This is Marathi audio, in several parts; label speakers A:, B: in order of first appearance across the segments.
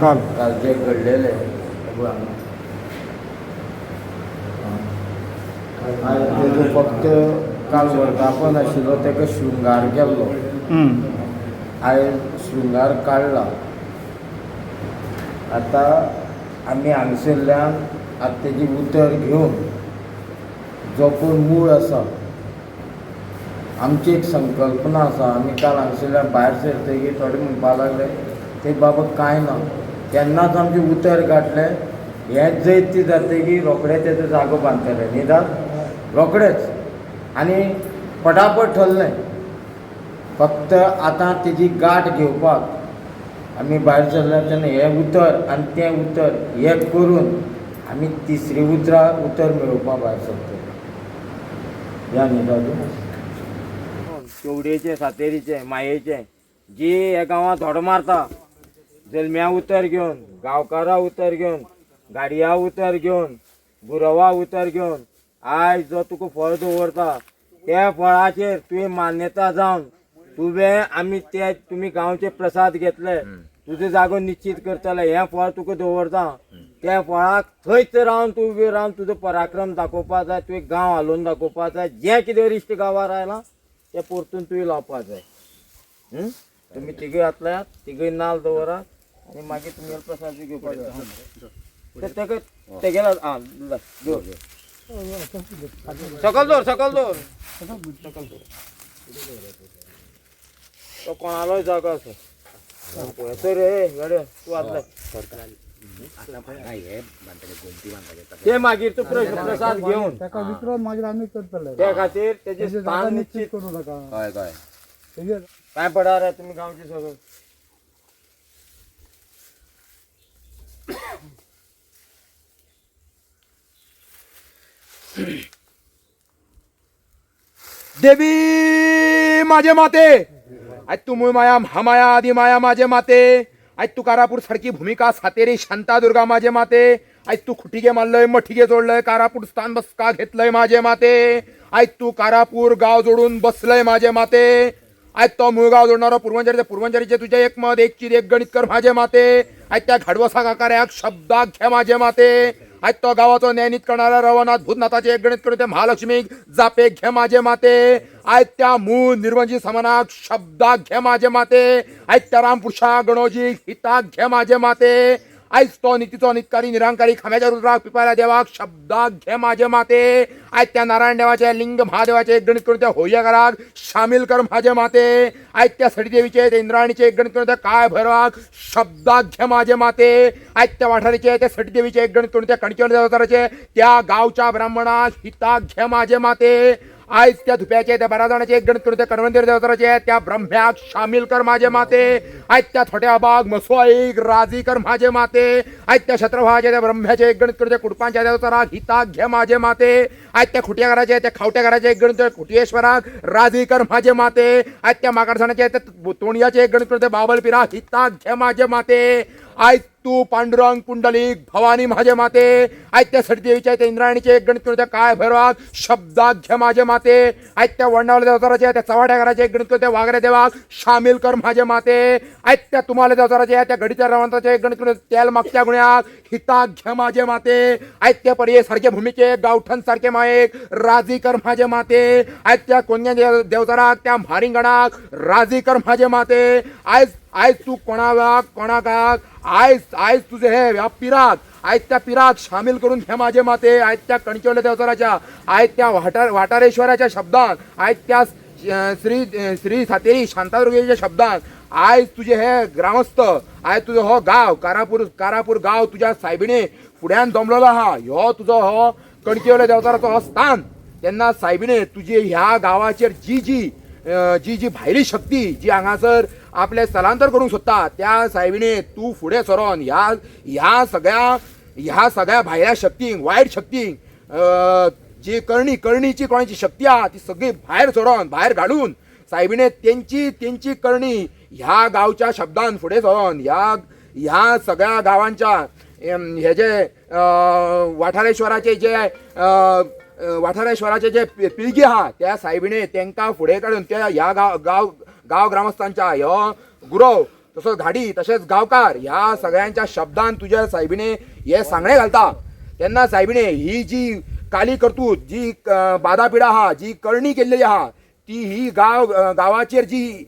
A: काल जे घडलेले फक्त काल वर्धापन आशिल्लो ताका शृंगार केल्लो आयज शृंगार काडला. आतां आमी हांगसरल्यान आतां तेजी उतर घेवन जो कोण मूळ आसा आमची एक संकल्पना आसा. आमी काल हांगसरल्यान भायर सरतकीर थोडे म्हणपाक लागले ते बाबा कांय ना, तेन्नाच आमचें उतर गाठलें. हें जैत जातकीर रोखडेंच तेजो जागो बांदतले न्हिदां रोखडेंच आनी पटापट ठरलें. फक्त आतां तेजी गाठ घेवपाक आमी भायर सरल्या तेन्ना हें उतर आनी तें उतर हें करून आमी तिसरी उतर मेळोवपाक भायर सरतले. ह्या न्हिदां चेवडेचें, सातेरीचें, मायेचें जी ह्या गांवांत धोड मारता जल्म्या उतर घेवन, गांवकारां उतर घेवन, गाडया उतर घेवन, गुरवा उतर घेवन आयज जो तुका फळ दवरता त्या फळाचेर तुवें मान्यता जावन तुवें आमी ते तुमी गांवचे प्रसाद घेतले, तुजो जागो निश्चित करतले, हें फळ तुका दवरता. त्या फळाक थंयच रावन तूं उबें रावन तुजो पराक्रम दाखोवपाक जाय, तुवें गांव हालोवन दाखोवपाक जाय. जें कितें रिश्ट गांवार आयलां तें परतून तुवें लावपाक जाय. तुमी तिगूय आतल्यात, तिगूय नाल्ल दवरात आनी मागीर तुमी प्रसाद घेवपाक जाय. तेका तेगेला आं दवर सकल दवर सकल दवर सकल दवर. तो कोणालोय जागो आसा पळय रे गाडयो तूं आतले ते मागीर तूं प्रसाद घेवन
B: ताका विचारून मागीर आमी करतले.
A: त्या खातीर तेजें स्थान निश्चित
B: करू नाका.
A: हय हय काय पडा रे तुमी गांवचे सगळे.
C: देवी माझे माते आज तू मूळ माया महामाया आदी माया माझे माते. आज तू कारापूर सारखी भूमिका सातेरी शांतादुर्गा माझे माते. आज तू खुटिगे मारलंय, मठिगे जोडलंय, कारापूर स्थान बसका घेतलंय माझे माते. आज तू कारापूर गाव जोडून बसलंय माझे माते. आज तो मूळ गाव जोडणारो पूर्वंजरीचे तुझे एक मत एक चिर एक गणित कर माझे माते. आज त्या घाडवसा काकाऱ्याक शब्दाक घे माझे माते. आज तो गावाचो न्यायनीत करणारा रवनाथ भूतनाथाचे एक गणित करून ते महालक्ष्मीक जापेक घे माझे माते. आज त्या मूळ निर्वंशी समानाक शब्दाक घे माझे माते. आज त्या रामपुरुषा गणोजी हिताक घे माझे माते. आज तो नितीचो नितकारी निरांकारी खाम्याच्या रुद्राक पिपाऱ्या देवाक शब्दाक घे माझे माते. आज त्या नारायण देवाचे लिंग महादेवाचे एक गणित करून त्या होय्यकाराक शामील कर माझे माते. आज त्या सडीदेवीचे ते इंद्राणीचे एक गणित करून त्या काय भैरवाक शब्दाक घे माझे माते. आज त्या वाठारीचे त्या सडीदेवीचे एक गणित करून त्या कणकेवर देवताराचे त्या गावच्या ब्राह्मणाक हिताक घे माझे माते. आज त्या धुप्याचे त्या 12 जाणांचे एक गणित करून त्या करवंदीर देवताराचे त्या ब्रह्म्याक शामील कर माझे माते. आज त्या थोड्या बाग मसवाईक राजी कर माझे माते. आज त्या छत्रभाचे त्या ब्रह्म्याचे एक गणित करून त्या कुडपांच्या देवताराक हिताक घे माझे माते. आज त्या खुट्या घराचे त्या खावट्या घराचे एक गणित खुटियेश्वराक राजी कर माझे माते. आज त्या माकडसाणाचे त्या तोणयाचे एक गणित करून त्या बाबलपिराक हिताक घे माझे माते. आज तू पांडुरंग पुंडलिक भवानी माझे माते. आज त्या सडदेवीच्या त्या इंद्रायणीचे एक गणित करून त्या काय भैरवाक शब्दाक घे माझे माते. आज त्या वंडावल्या देवताराचे त्या चवाट्या घराचे एक गणित करून त्या वागऱ्या देवाक शामील कर माझे माते. आज त्या तुम्हाला देवताराचे त्या घडीच्या रवंताचे एक गणित करून तेल मागच्या गुण्याक हिताक घे माझे माते. आज त्या पर्ये सारखे भूमिके गावठण सारखे मायेक राजी कर माझे माते. आज त्या कोण्या देवताराक त्या म्हारिंगणाक राजी कर माझे माते. आज तू कोणाक आज आयज तुझे हे ह्या पिराक आयज त्या पिराक शामील करून घे माझे माते. आयज त्या कणकेवले देवचाराच्या आयज त्या वाटारेश्वराच्या शब्दान आयज त्या श्री सातेरी शांतादुर्गेच्या शब्दान आयज तुझे हे ग्रामस्थ आयज तुझो हो गाव कारापूर गाव तुझ्या सायबिणे फुड्यान जमलेलो आहा. ह्यो तुझो हो कणकेवले देवचाराचो हो स्थान. तेन्ना सायबिणे तुझी ह्या गावाचेर जी जी जी जी भायली शक्ती जी हांगासर आपले स्थलांतर करूंक सोदता त्या सायबिणे तू फुडें सरोन ह्या सगळ्या भायल्या शक्तींक वायट शक्तींक जी करणीची कोणाची शक्ती आहा ती सगळी भायर सरोन भायर घालून सायबिणे तेंची करणी ह्या गावच्या शब्दान फुडें सरोन ह्या सगळ्या गांवांच्या हे जे वाठारेश्वराचे जे पिळगी आहा त्या सायबिणे तेंकां फुडें काडून त्या ह्या गांव ग्रामस्थांच्या ह्यो गुरव तसोच घाडी तशेंच गांवकार ह्या सगळ्यांच्या शब्दान तुझ्या सायबिणे हे सांगणे घालता. तेन्ना सायबिणे ही जी काली कर्तूत जी बाधापिडा आहा जी करणी केल्लेली आहा ती ही गांवाचेर जी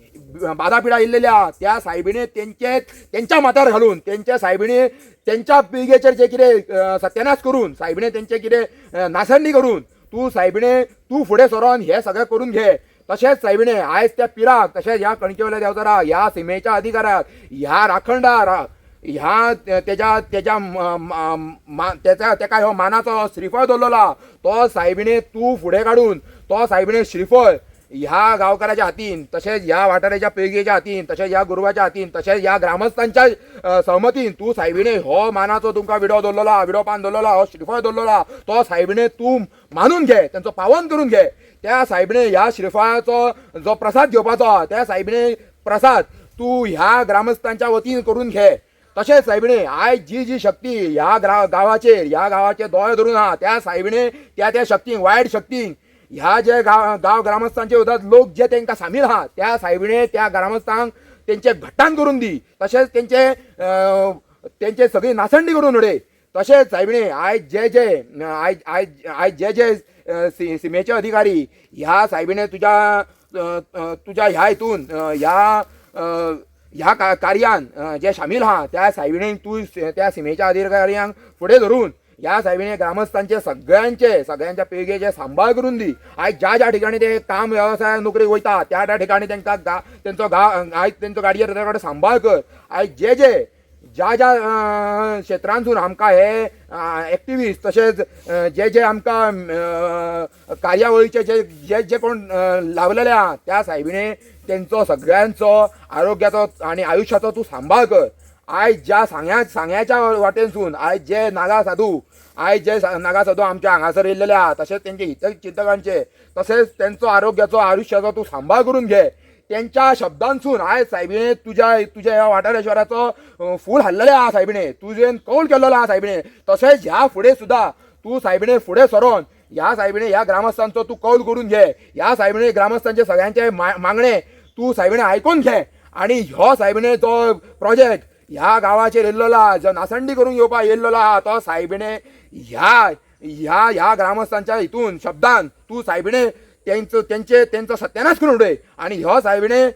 C: बाधापिडा येयल्लेली आहा त्या सायबिणे तेंच्या माथ्यार घालून तेंच्या सायबिणे तेंच्या पिळगेचेर जे कितें सत्यानाश करून सायबिणे तेंचे कितें नासंडी करून तू सायबिणे तू फुडें सरोन हे सगळें करून घे. तशेंच सायबिणे आयज त्या पिराक तशेंच ह्या कणकेवल्या देवचारा ह्या सिमेच्या अधिकाराक ह्या राखणदार ह्या तेका ह्यो मानाचो श्रीफळ दवरलेला तो सायबिणे तू फुडें काडून तो सायबिणे श्रीफळ ह्या गांवकाराच्या हातीन तशेंच ह्या वाठाराच्या पिळगेच्या हातीन तशेंच ह्या गुरवाच्या हातीन तशेंच ह्या ग्रामस्थांच्या सहमतीन तू सायबिणे हो मानाचो तुमकां विडो पान दवरलेला हो श्रीफळ दवरलेला तो सायबिणे तू मानून घे तेंचो पावन करून घे. त्या सायबिणे ह्या श्रीफळाचो जो प्रसाद घेवपाचो त्या सायबिणे प्रसाद तू ह्या ग्रामस्थांच्या वतीन करून घे. तशेंच सायबिणे आयज जी शक्ती ह्या गांवाचे दोळे धरून आहा त्या सायबिणे त्या शक्तींक वायट शक्तींक ह्या जे गांव ग्रामस्थांचे विरोधात लोक जे तेंकां सामील आहा त्या सायबिणे त्या ग्रामस्थांक तेंचे घट्टान करून दी. तशेंच तेंचे सगळी नासंडी करून उडय. तशेंच सायबिणे आयज जे सिमेचे अधिकारी ह्या सायबिणे तुझ्या ह्या हितून ह्या कार्यान जे शामील आहा त्या सायबिणेक तू त्या सिमेच्या अधिकाऱ्यांक फुडें धरून ह्या सायबिणे ग्रामस्थांचे सगळ्यांच्या पिळगेचे सांबाळ करून दी. आयज ज्या ठिकाणी ते काम व्यवसाय नोकरी वयता त्या ठिकाणी तेंकां तेंचो गाडयेर सांबाळ कर. आयज ज्या क्षेत्रांतून आमकां हे एक्टिविस्ट तशेंच जे आमकां कार्यावळीचे जे कोण लावलेले आहा त्या सायबिणे तेंचो सगळ्यांचो आरोग्याचो आनी आयुश्याचो तू सांबाळ कर. आयज ज्या सांग्याच्या वाटेनसून आयज जे नागा साधू आमच्या हांगासर येयल्लेले आहा तशेंच तेंचे हितचिंतकांचे तशेंच तेंचो आरोग्याचो आयुश्याचो तू सांबाळ करून घे. त्यांच्या शब्दांसून आयज सायबिणे तुझ्या ह्या वाठारेश्वराचो फूल हाडलेले आहा सायबिणे तुजेन कौल केल्लो आहा सायबिणे. तशेंच ह्या फुडें सुद्दां तू सायबिणे फुडें सरोन ह्या सायबिणे ह्या ग्रामस्थांचो तू कौल करून घे. ह्या सायबिणे ग्रामस्थांचे सगळ्यांचे मागणे तू सायबिणे आयकून घे आनी ह्यो सायबिणे जो प्रोजेक्ट ह्या गांवाचेर येयल्लो आहा जो नासंडी करून घेवपाक येयल्लो आहा तो सायबिणे ह्या ग्रामस्थांच्या हितून शब्दान तू सायबिणे तेंचो सत्यानाश करून उडय. आनी ह्यो सायबिणे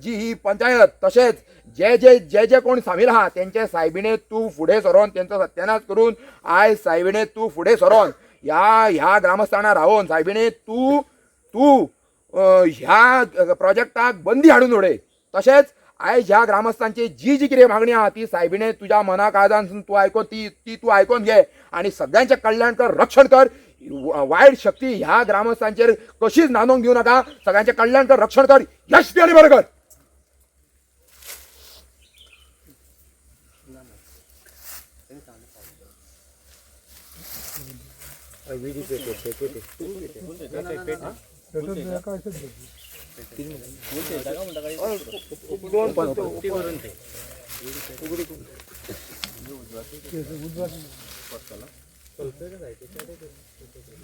C: जी ही पंचायत तशेंच जे कोण सामील आहा तेंचे सायबिणे तू फुडें सरोन तेंचो सत्यानाश करून आयज सायबिणे तू फुडें सरोन ह्या ग्रामस्थांना रावोन सायबिणे तू ह्या प्रोजेक्टाक बंदी हाडून उडय. तशेंच आयज ह्या ग्रामस्थांची जी कितें मागणी आहा ती सायबिणे तुज्या मना काळजांसून तू आयकोन ती तू आयकोन घे आनी सगळ्यांचे कल्याण कर रक्षण कर. वायट शक्ती ह्या ग्रामस्थांचेर कशीच नांदोवंक दिवं नाका. सगळ्यांचे कल्याण कर रक्षण कर यश आनी बरें कर.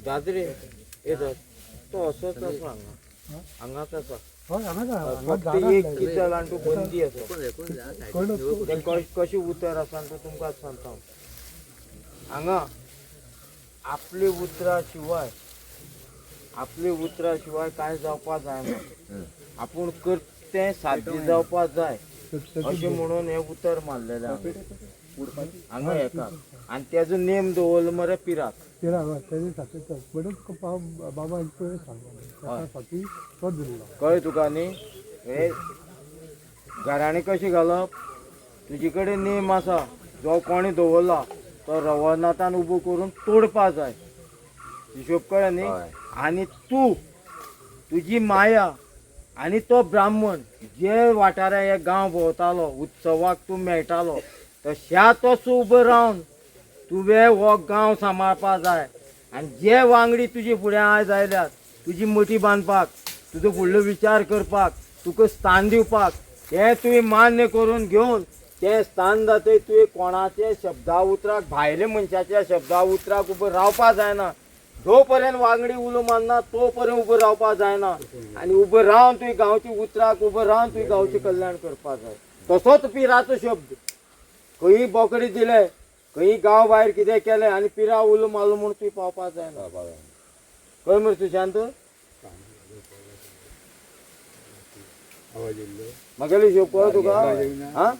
A: दादरे येतात तो असोच असो हांगाच आसा फक्त एक कितल आनी तूं बंदी आसा कशी उतर आसा तो तुमकां सांगता. हांगा आपली उतरा शिवाय काय जावपा जायना. आपूण करतें साध्य जावपा जाय अशें म्हणून हे उतर मारलेले हांगा एका आनी तेजो नेम दवरलो मरे पिराक
B: तेरा तेजे खातीर बरेच बाबा सांगता फाटी तो दिल्लो
A: कळ्ळें तुका न्ही हे घराणी कशी घालप तुजे कडेन नेम आसा जो कोणी दवरला तो रवनाथान उबो करून तोडपा जाय हिशोब कळ्ळें न्ही आनी तूं तुजी माया आनी तो ब्राह्मण जे वाठारांत हे गांव भोंवतालो उत्सवाक तूं मेळटालो तशा तसो उबो रावन तुवें हो गांव सांबाळपा जाय आनी जे वांगडी तुजे फुडें आयज आयल्यात तुजी मटी बांदपाक तुजो फुडलो विचार करपाक तुका स्थान दिवपाक तें तुवें मान्य करून घेवन तें स्थान जातय तुवें कोणाचे शब्दा उतराक भायल्या मनशाच्या शब्दा उतराक उबो रावपा जायना जो पर्यंत वांगडी उलो मारना तो पर्यंत उबो रावपा जायना आनी उबो रावन तुवें गांवची उतराक उबो रावन तुवें गांवचें कल्याण करपा जाय तसोच पिराचो शब्द खंयी बोकडी दिले खंयी गांव भायर कितें केलें आनी पिरा उलो मारलो म्हूण तुवें पावपा जायना कळ्ळें मरे सुशांत म्हागेलो हिशोब कळ्ळो तुका हां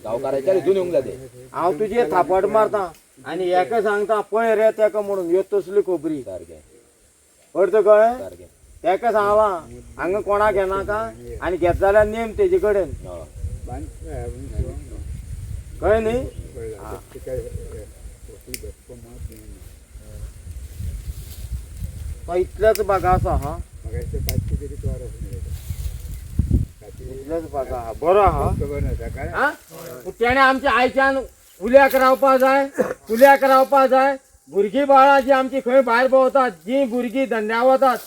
C: गांवकाराच्या हितून येवंक जाय ते
A: हांव तुजेर थापट मारता आनी हेका सांगता पळय रे तेका म्हणून ह्यो तसली खबरी
C: सारकें
A: अर्थ कळ्ळें
C: सारकें
A: तेका सांगलां हांगा कोणाक घेनाका आनी घेत जाल्यार नेम तेजे कडेन कळ्ळें न्ही तो इतल्याच भागा आसा हा इतल्याच भागा आहा बरो आहा तेणे आमच्या आयच्यान उल्याक रावपा जाय उल्याक रावपा जाय भुरगीं बाळां जी आमची खंय भायर भोंवतात जी भुरगीं धंद्या वतात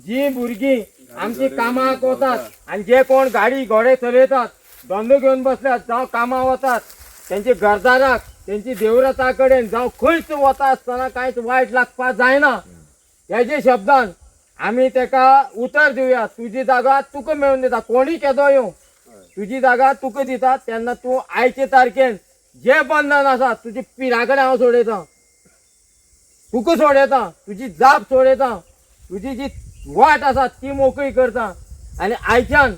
A: जी भुरगीं आमची कामाक वतात आनी जे कोण गाडी घोडे चलयतात धंदो घेवन बसल्यात जावं कामां वतात तेंचे घरदाराक तेंची देवरता कडेन जावं खंयच वता आसतना कांयच वायट लागपा जायना हेजे शब्दान आमी तेका उतर दिवया तुजी जागा तुका मेळून दिता कोणी केदो येवं तुजी जागा तुका दिता तेन्ना तूं आयचे तारखेन जे बंधन आसा तुजी पिरा कडेन हांव सोडयतां तुका सोडयतां तुजी जाप सोडयतां तुजी जी वाट आसा ती मोकळी करता आनी आयच्यान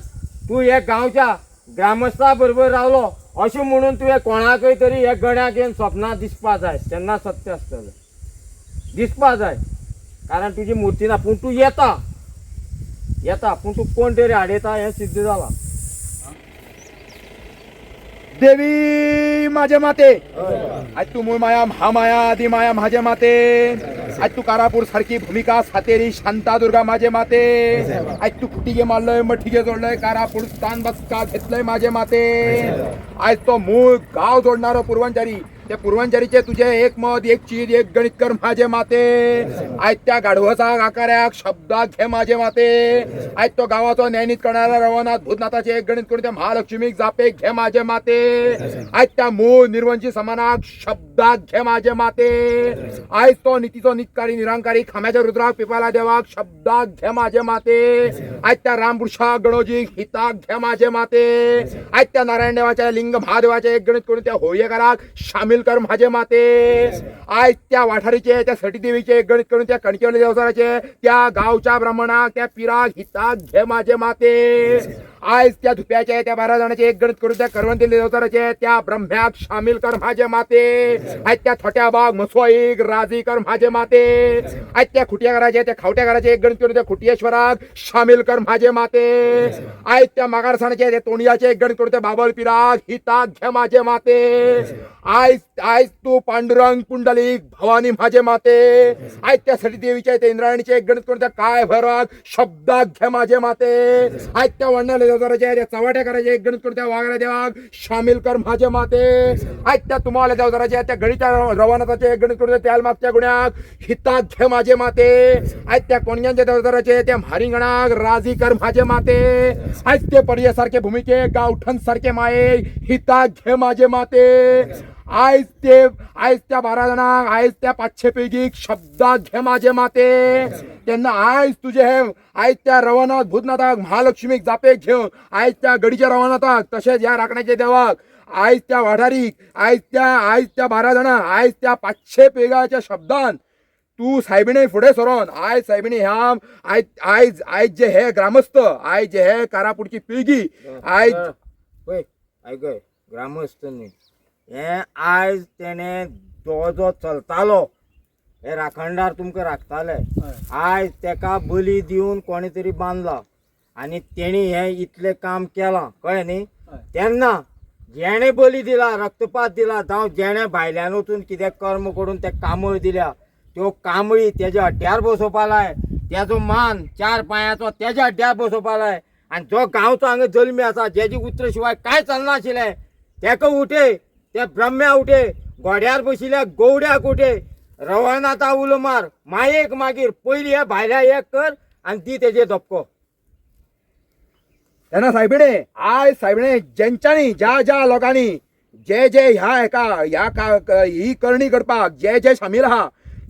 A: तूं हे गांवच्या ग्रामस्था बरोबर रावलो अशें म्हणून तुवें कोणाकय तरी हे गड्याक येवन सपनां दिसपा जाय तेन्ना सत्य आसतलें दिसपा जाय कारण तुजी मुर्ती ना पूण तूं येता पूण तूं कोण तरी हाडयता हें सिद्ध जालां
C: देवी माझे माते आज तू मूळ माया महामाया आदी माया माझे माते आज तू कारापूर सारखी भूमिका सातेरी शांता दुर्गा माझे माते आज तू खुटीगे मारलंय मठीगे जोडलंय कारापूर स्थान बसका घेतलंय माझे माते आज तो मूळ गाव जोडणारो पूर्वांचारी त्या पूर्वांचारीचे तुझे एक मत एक चीज एक गणित कर माझे माते आज त्या गाढवाचा आकाराक शब्दात घे माझे माते आज तो गावाचो न्यायनीत करणारा रवनाथ भूतनाथाचे एक गणित करून त्या महालक्ष्मीक जापे घे माझे माते आज त्या मूळ निर्वंशी समानाक शब्दात घे माझे माते आज तो नीतीचो नितकारी निरंकारी खाम्याच्या रुद्राक पिपाला देवाक शब्दात घे माझे माते आज त्या रामपुरुषा गणोजीक हिताक घे माझे माते आज त्या नारायण देवाच्या लिंग महादेवाचे एक गणित करून त्या होळयेकाराक शामिल कर माझे माते आज त्या वाठारीचे त्या सटी देवीचे एक गणित करून त्या कणकेवले देवसाराचे त्या गावच्या ब्राह्मणाक त्या पिराक हिताक घे माझे माते आज त्या धुप्याचे त्या 12 जणांचे एक गणित करून त्या करवंती देवसाराचे त्या ब्रह्म्याक शामिल कर माझे माते आज त्या छोट्या बाग मसवाईक राजी कर माझे माते आज त्या खुटिया घराचे त्या खावट्या घराचे एक गणित करून त्या खुटियेश्वराक शामिल कर माझे माते आज त्या मागारसाणाचे त्या तोंडियाचे एक गणित करून त्या बाबल पिराक हिताक घे माझे माते आज आज तू पांडुरंग पुंडलिक भवानी माझे माते आज त्या सटी देवीचे त्या इंद्रायणीचे एक गणित करून त्या काय भैरवाक शब्दाक घे माझे माते आज त्या वंडाले देवताराचे त्या चवाट्या करायचे एक गणित करून त्या वाघरा देवाक शामिल कर माझे माते आज त्या तुम्हाला देवताराचे त्या गणिता रवनाथाचे एक गणित करून त्या मागच्या गुण्याक हिताक घे माझे माते आज त्या कोणग्यांच्या देवताराचे त्या म्हारिंगणाक राजी कर माझे माते आज ते पर्यासारखे भूमिके गावठण सारखे माये हिताक घे माझे माते आज त्या 12 जणांक आज त्या 500 पैकीक शब्दात घे माझे माते तेन्ना आज तुझे हे आज त्या रवनाथ भूतनाथाक महालक्ष्मीक जापे घेवन आज त्या गडीच्या रवनाथाक तशेंच ह्या राखण्याच्या देवाक आज त्या वाठारीक आज त्या 12 जणां आज त्या 500 पेगाच्या शब्दान तू साहेबिणे फुडें सरोन आज साहेबिणी ह्या आज जे हे ग्रामस्थ आज जे हे कारापुरची पिळगी आज
A: ऐकय ग्रामस्थांनी हे आयज तेणे जो चलतालो हे राखणदार तुमकां राखताले आयज तेका बली दिवन कोणी तरी बांदला आनी तेणी हे इतलें काम केलां कळ्ळें न्ही तेन्ना जेणे बली दिला रक्तपात दिला जावं जेणे भायल्यान वचून कितें कर्म करून ते कांबळ दिल्या त्यो कांबळी तेज्या हड्ड्यार बसोवपा लाय तेजो मान 4 पांयाचो तेज्या हड्ड्यार बसोवपा लाय आनी जो गांवचो हांगा जल्मी आसा जेजी उतर शिवाय कांय चलनाशिल्लें तेका उठे ते ब्रह्म्या उठे घोड्यार बशिल्ल्या गवड्याक उठे रवनाथा उलो मार मायेक मागीर पयलीं हे भायल्या एक कर आनी दी तेजे धपको
C: तेन्ना सायबिणे आयज सायबिणे जेंच्यांनी ज्या लोकांनी जे ही करणी करपाक जे शामील आहा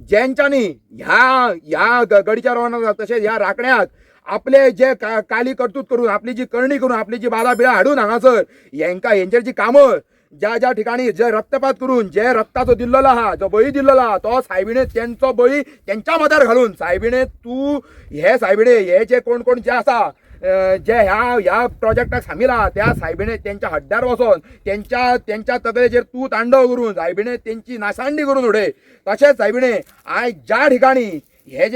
C: जेंच्यांनी ह्या गडीच्या रवाना तशेंच ह्या राखण्याक आपले जे काली कर्तूत करून आपली जी करणी करून आपली जी बादा बिळा हाडून हांगासर हेंचेर जी कामं ज्या ठिकाणी जे रक्तपात करून जे रक्ताचो दिल्लेलो आहा जो बळी दिल्लेलो आहा तो सायबिणे तेंचो बळी तेंच्या मदार घालून सायबिणे तूं हे सायबिणे हे जे कोण जे आसा जे ह्या प्रोजेक्टाक सामील आहा त्या सायबिणे तेंच्या हड्ड्यार वचोन तेंच्या तकलेचेर तूं तांडव करून सायबिणे तेंची नासांडी करून उडय तशेंच सायबिणे आयज ज्या ठिकाणी हे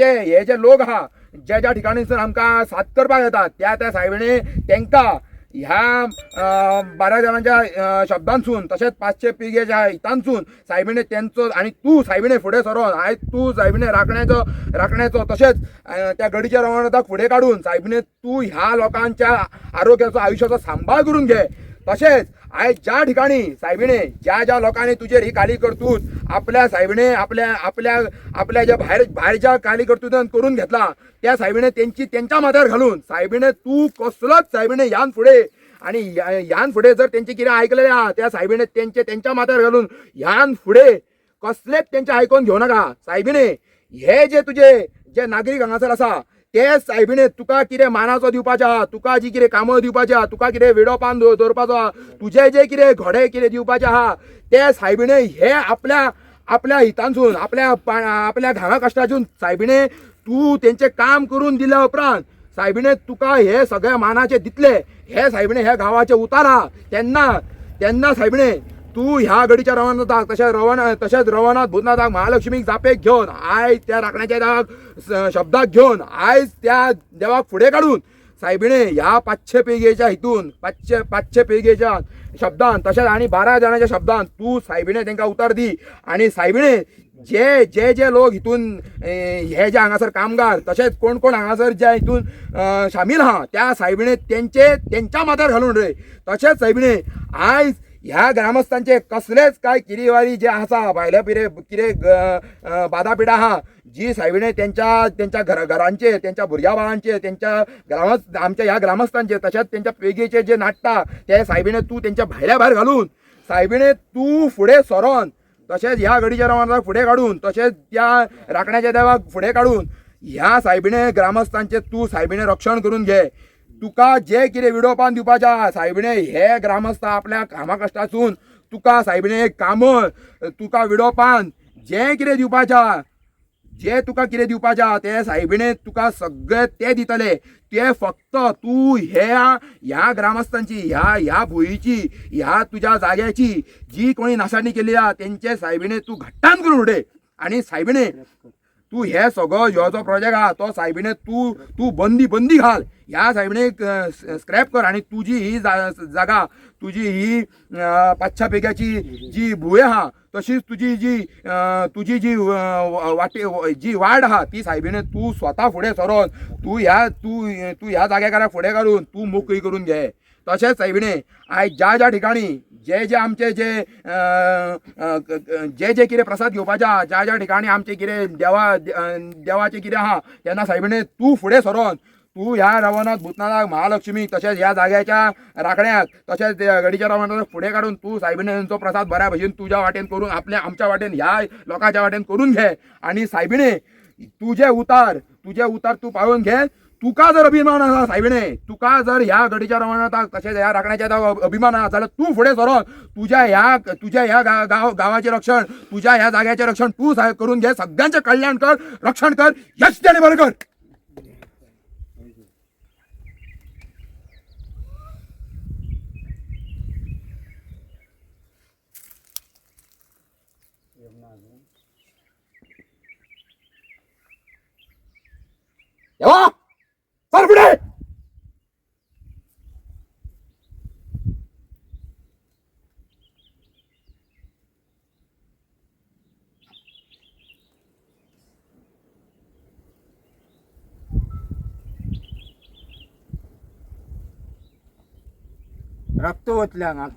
C: जे लोक आहा ज्या ठिकाणीसर आमकां साथ करपाक येतात त्या सायबिणे तेंकां ह्या 12 जाणांच्या शब्दांसून तशेंच 500 पिळगेच्या हितांसून सायबिणे तेंचो आनी तूं सायबिणे फुडें सरोन आयज तूं सायबिणे राखण्याचो तशेंच त्या गडीच्या रवानदाक फुडें काडून सायबिणे तूं ह्या लोकांच्या आरोग्याचो आयुश्याचो सांबाळ करून घे तशेंच आयज ज्या ठिकाणी सायबिणे ज्या लोकांनी तुजेर ही काली कर्तूत आपल्या सायबिणे आपल्या ज्या भायर ज्या काली कर्तुतान करून घेतला त्या सायबिणे तेंच्या माथ्यार घालून सायबिणे तूं कसलोच सायबिणे ह्यान फुडें आनी ह्यान फुडें जर तेंचे कितें आयकलेलें आहा त्या सायबिणे तेंच्या माथ्यार घालून ह्यान फुडें कसलेच तेंचे आयकोन घेवं नाका सायबिणे हे जे तुजे जे नागरीक हांगासर आसा ते सायबिणे तुका कितें मानाचो दिवपाचें आहा तुका जी कितें कामं दिवपाची आहा तुका कितें विडोपान दवरपाचो आहा तुजे जे कितें घोडे कितें दिवपाचे आहा ते सायबिणे हे आपल्या हितांसून आपल्या घामा कश्टासून सायबिणे तूं तेंचें काम करून दिल्या उपरांत सायबिणे तुका हे सगळे मानाचे दितले हे सायबिणे हे गांवाचे उतार आहा तेन्ना सायबिणे तूं ह्या गडीच्या रवानाथाक तशेंच रवनाथ भूतनाथाक महालक्ष्मीक जापेक घेवन आयज त्या राखण्याच्या देवाक शब्दाक घेवन आयज त्या देवाक फुडें काडून सायबिणे ह्या 500 पिळगेच्या हितून 500 पिळगेच्या शब्दान तशेंच आनी 12 जाणांच्या शब्दान तूं सायबिणे तेंकां उतर दी आनी सायबिणे जे लोक हितून हे जे हांगासर कामगार तशेंच कोण हांगासर जे हितून शामील आहा त्या सायबिणे तेंच्या माथ्यार घालून रय तशेंच सायबिणे आयज ह्या ग्रामस्थांचे कसलेच काय किरीवारी जे आसा भायल्या कितें बादा पिडा आहा जी सायबिणे त्यांच्या घरांचे त्यांच्या भुरग्या बाळांचे त्यांच्या आमच्या ह्या ग्रामस्थांचे तशेंच त्यांच्या पिळगेचे जे नाटता ते सायबिणे तूं त्यांच्या भायर घालून सायबिणे तूं फुडें सरोन तशेंच ह्या गडीच्या रवानाथाक फुडें काडून तशेंच त्या राखण्याच्या देवाक फुडें काडून ह्या सायबिणे ग्रामस्थांचे तूं सायबिणे रक्षण करून घे तुका जे कितें विडोवपान दिवपाचें आहा सायबिणे हे ग्रामस्थ आपल्या कामा कश्टासून तुका सायबिणे कामं तुका विडोवपान जे कितें दिवपाचें आहा ते सायबिणे तुका सगळे ते दितले ते फक्त तूं ह्या ग्रामस्थांची ह्या भुंयची ह्या तुज्या जाग्याची जी कोणी नासाडी केली आहा तेंचे सायबिणे तूं घट्टान करून उडय आनी सायबिणे तूं हे सगळो ह्यो जो प्रोजेक्ट आहा तो सायबिणे तूं बंदी घाल ह्या सायबिणे स्क्रॅप कर आनी तुजी ही जागा तुजी ही 500 पेग्याची जी भुंय आहा तशीच तुजी जी वाड आहा ती सायबिणे तूं स्वता फुडें सरोन तूं ह्या जाग्याकाराक फुडें काडून तूं मोकळी करून घे तशेंच सायबिणे आयज ज्या ठिकाणी जे आमचे जे कितें प्रसाद घेवपाचे आहा ज्या ठिकाणी आमचे कितें देवाचे कितें आहा तेन्ना सायबिणे तूं फुडें सरोन तूं ह्या रवनाथ भूतनाथाक महालक्ष्मी तशेंच ह्या जाग्याच्या राखण्याक तशेंच गडीच्या रवनाथाक फुडें काडून तूं सायबिणे तेंचो प्रसाद बऱ्या भशेन तुज्या वाटेन करून आमच्या वाटेन ह्या लोकांच्या वाटेन करून घे आनी सायबिणे तुजे उतार तूं पाळून घे तुका जर अभिमान आसा सायबिणे तुका जर ह्या गडीच्या रवानाथाक तशेंच ह्या राखण्याच्या अभिमान आसा जाल्यार तूं फुडें सरोन तुज्या ह्या गांवाचें रक्षण तुज्या ह्या जाग्याचें रक्षण तूं करून घे सगळ्यांचें कल्याण कर रक्षण कर यश आनी बरें कर देवा सर पुढे.
A: रक्त ओतल्या अंगात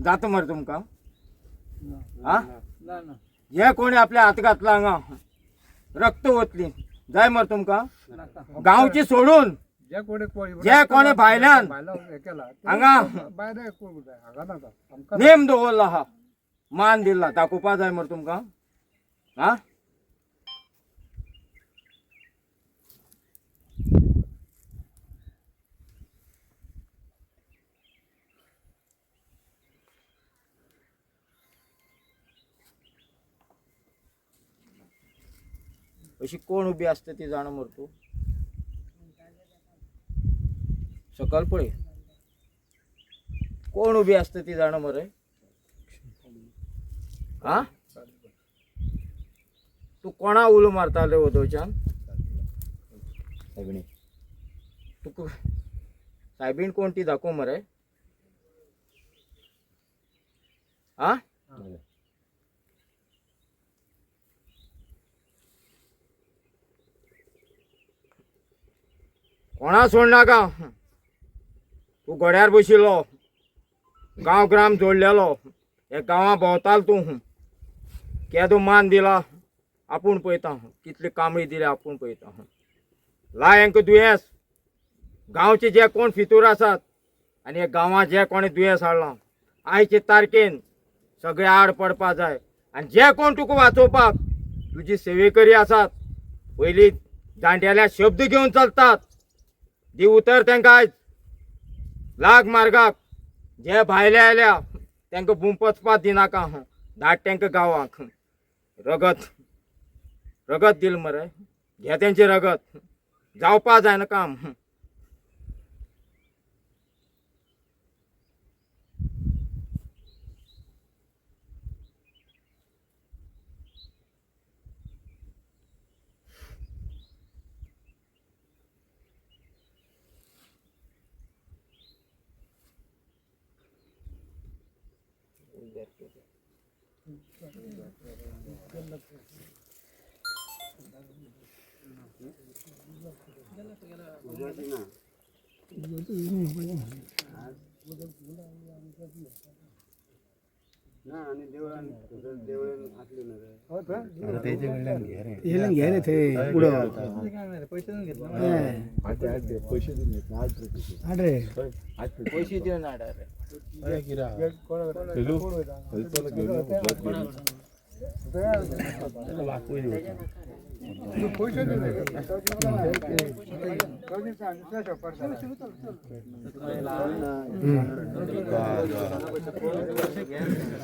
A: जात मर तुमका हा जे कोणी आपल्या हात घातला हांगा रक्त ओतली जाय मर तुमका गावची सोडून जे कोणी भायल्यान हांगा नेम दवरला हा मान दिला दाखोवपा जाय मर तुमका हा अशी कोण उभी असते ती जाणं मरतो सकल पळय कोण उभी असते ती जाणं मरे हा तू कोणा उलो मारताले वदोच्यान सायबिणी तू सायबीण कोण ती दाखव मरे हा कोणा सोडनाका तू घोड्यार बशिल्लो गांव ग्राम जोडलेलो हे गांवा भोंवताल तूं केदो मान दिला आपूण पळयता कितली कामळी दिली आपूण पळयता लाय हांकां दुयेंस गांवचे जे कोण फितूर आसात आनी हे गांवांत जे कोणी दुयेंस हाडलां आयचे तारखेन सगळे आड पडपा जाय आनी जे कोण तुका वाचोवपाक तुजी सेवेकरी आसात पयलीं जाण्टेल्या शब्द घेवन चलतात दी उतर तांकां आयज लाग मार्गाक जे भायले आयल्या तांकां बुंप वचपाक दिनाका धाड तांकां गांवांक रगत रगत दिल मरे घे तेंची रगत जावपा जायना काम
B: घे ते पुढं
A: पैसे देऊन हाड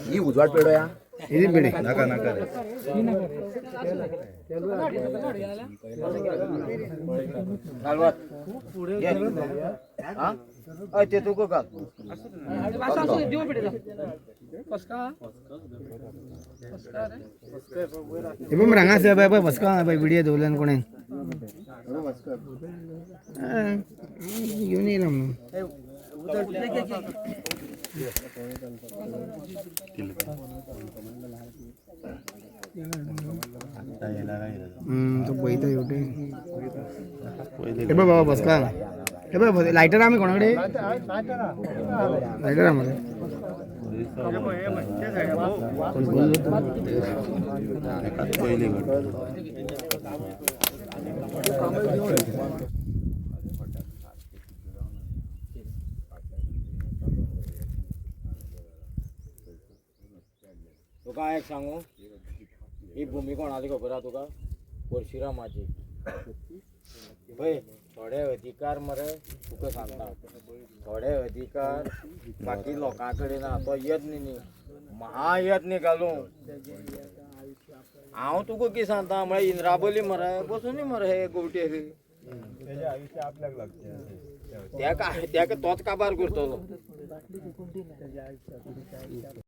C: ही उजवाड पेडो या
B: ఇది బిడి
D: नाका नाका रे
A: घालवात हा अय ते तुका घाल
B: ఇప్పుడు రంగా సేపు అయిపోయి బస్కా వీడియో దోలేను కొనే యూనియన్ तो पळयता येवटे हे बाबा बसका हे बाबा लायटर आम्ही कोणाकडे लायटर आम्हाला
D: पहिले
A: तुका एक सांगू ही भूमी कोणाली खबर आहा तुका परशुरामाची पळय थोडे अधिकार मरे तुका सांगता थोडे अधिकार बाकी लोकां कडेन ना तो यत्न न्ही महायत्न घालूं हांव तुका कितें सांगता म्हळ्यार इंद्राबली मरे बसून मरे हे गोवटेर तेका तोच काबार करतलो